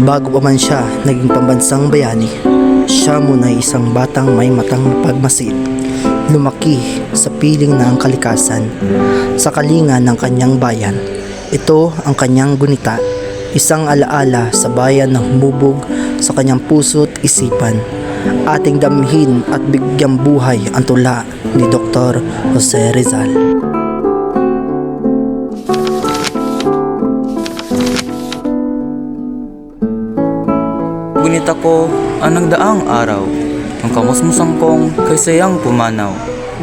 Bago pa man siya naging pambansang bayani, siya muna ay isang batang may matang pagmasid. Lumaki sa piling ng kalikasan, sa kalinga ng kanyang bayan. Ito ang kanyang gunita, isang alaala sa bayan na humubog sa kanyang puso't isipan. Ating damhin at bigyang buhay ang tula ni Dr. Jose Rizal. Gunita ko ang nagdaang araw, ang kamusmusang kong kay sayang pumanaw.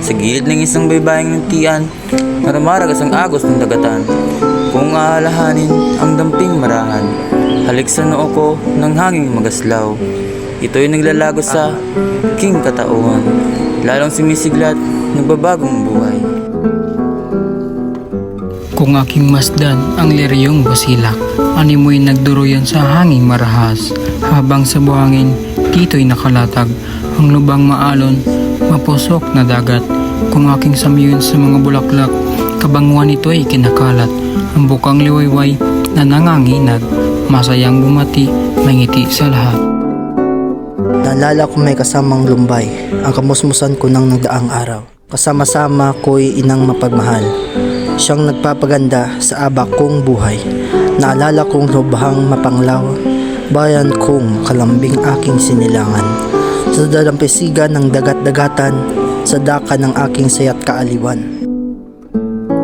Sa gilid ng isang baybayang nagtian, maramaragas ang agos ng dagatan. Kung aalahanin ang damping marahan, halik sa noo ko ng hanging magaslaw. Ito'y naglalago sa aking katauhan, lalong sumisiglat, nagbabagong buhay. Kung aking masdan ang liryong basilak, animoy nagduruyan sa hanging marahas. Habang sa buhangin, dito'y nakalatag ang lubang maalon, mapusok na dagat. Kung aking samyun sa mga bulaklak, kabanguan ito'y kinakalat. Ang bukang liwayway na nanganginag, masayang bumati, may ngiti sa lahat. Naalala ko may kasamang lumbay, ang kamusmusan ko ng nagdaang araw. Kasama-sama ko'y inang mapagmahal, siyang nagpapaganda sa abak kong buhay. Naalala kong lubhang mapanglaw, bayan kong kalambing aking sinilangan. Sa dalampisigan ng dagat-dagatan, sa daka ng aking sayat kaaliwan.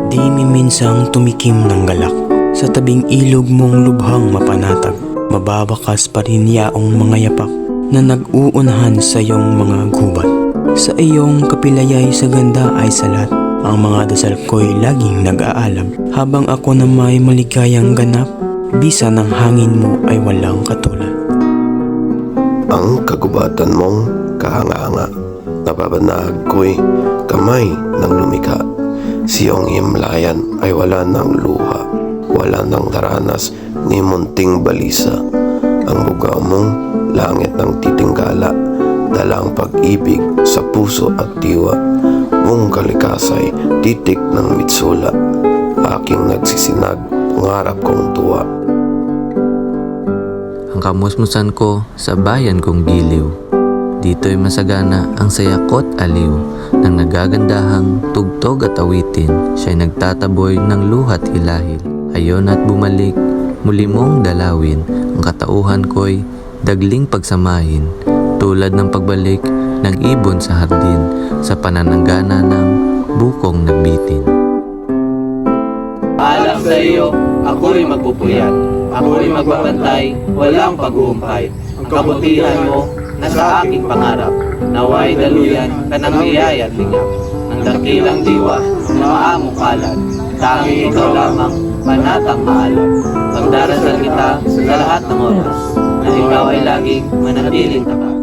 Di miminsang tumikim ng galak, sa tabing ilog mong lubhang mapanatag. Mababakas pa rin yaong mga yapak na nag-uunahan sa iyong mga gubat. Sa iyong kapilayay sa ganda ay salat, ang mga dasal ko'y laging nag-aalab. Habang ako na may maligayang ganap, bisa ng hangin mo ay walang katulad. Ang kagubatan mong kahanga-hanga, nababanag ko'y kamay ng lumikha. Siyong himlayan ay wala ng luha, wala ng daranas ni munting balisa. Ang buga mong langit ng titinggala, dalang pag-ibig sa puso at diwa. Mong kalikasay, titik ng mitsula, aking nagsisinag, pangarap kong tuwa. Ang kamusmusan ko sa bayan kong giliw, dito'y masagana ang sayakot aliw ng nagagandahang tugtog at awitin. Siya'y nagtataboy ng luhat hilahil, ayon at bumalik, muli mong dalawin. Ang katauhan ko'y dagling pagsamahin, tulad ng pagbalik ng ibon sa hardin, sa panananggana ng bukong nagbitin. Paalam sa iyo, ako'y magpupuyat, ako'y magbabantay, walang pag-uumpay. Ang kabutihan mo, nasa aking pangarap, naway daluyan ka ng biyaya at lingap. Ang dakilang diwa na maamong palad, tanging ikaw lamang, panatang maalab. Pagdarasal kita sa lahat ng oras, na ikaw ay laging manatiling tapat.